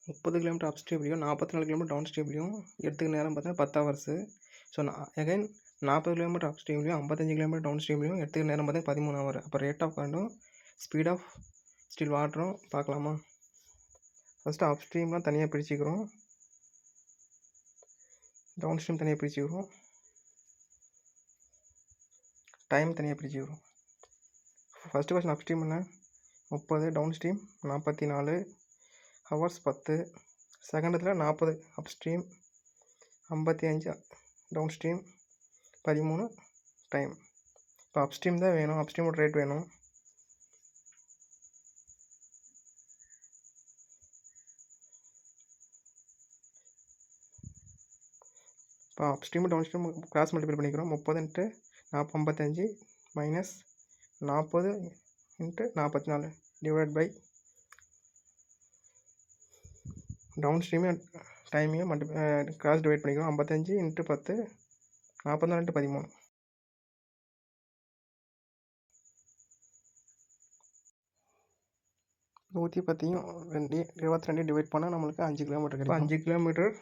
30 kilometre up ஸ்ட்ரீம்லையும் 44 kilometre down ஸ்ட்ரீம்லையும் எடுத்துக்க நேரம் பார்த்தீங்கன்னா 10 hours. So again 40 kilometre up ஸ்ட்ரீம்லையும் 55 கிலோமீட்டர் டவுன் ஸ்ட்ரீம்லையும் எடுத்துக்க நேரம் பார்த்தீங்கன்னா 13 ஹவர். அப்போ ரேட் ஆஃப் கரண்ட்டும் ஸ்பீட் ஆஃப் ஸ்டில் வாட்டரும் பார்க்கலாமா? ஃபஸ்ட்டு அப் ஸ்ட்ரீம்லாம் தனியாக பிரிச்சுக்கிறோம், டவுன் ஸ்ட்ரீம் தனியாக பிரிச்சுக்கிறோம், டைம் தனியாக பிரிச்சுக்கிறோம். ஃபஸ்ட்டு கொஸ்டின் அப் ஸ்ட்ரீம் என்ன? 30, டவுன் ஸ்ட்ரீம் 44 ஹவர்ஸ் 10. செகண்டத்தில் 40 upstream, 55 downstream, 13 time. இப்போ அப் ஸ்ட்ரீம் தான் வேணும், அப் ஸ்ட்ரீமோட ரேட் வேணும். இப்போ அப் stream down stream cross multiply பண்ணிக்கிறோம். 30 × 55 மைனஸ் 40 × 44 டிவைட் பை டவுன் ஸ்ட்ரீமையும் டைமையும் கிராஸ் டிவைட் பண்ணிக்கிறோம். 55 × 10 44 × 13. நூற்றி 22 டிவைட் பண்ணால் நம்மளுக்கு 5 கிலோமீட்டர் கிடைக்கும். 5 கிலோமீட்டர்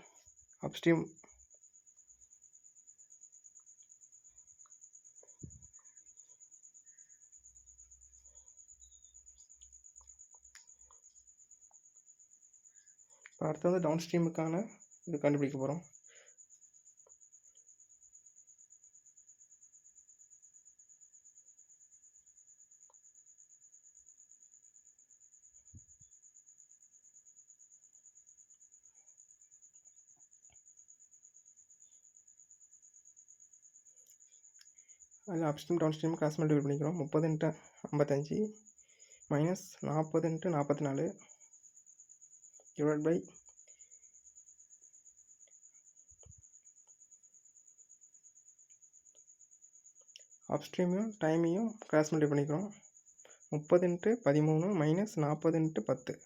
அப் ஸ்ட்ரீம் இப்போ அடுத்து வந்து டவுன் ஸ்ட்ரீமுக்கான இது கண்டுபிடிக்க போகிறோம். அதில் up stream down stream cross multiply பண்ணிக்கிறோம். 30 × 55 மைனஸ் 40 × 44 டிவைட் பை அப் ஸ்ட்ரீமையும் டைமையும் கிராஸ் மல்டிப்ளை பண்ணிக்கிறோம். 30 × 13 மைனஸ் 40 × 10.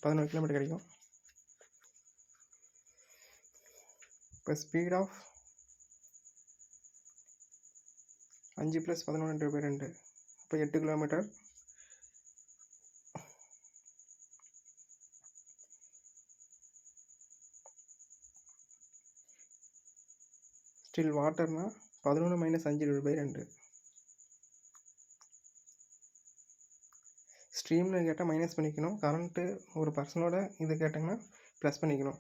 பதினொரு கிலோமீட்டர் கிடைக்கும். இப்போ ஸ்பீட் ஆஃப் 5 + 11 × 2 இப்போ 8 கிலோமீட்டர். ஸ்டில் வாட்டர்னா 11 - 5 / 2. ஸ்ட்ரீம்னு கேட்டால் மைனஸ் பண்ணிக்கணும், கரண்ட்டு ஒரு பர்சனோட இது கேட்டிங்கன்னா ப்ளஸ் பண்ணிக்கணும்.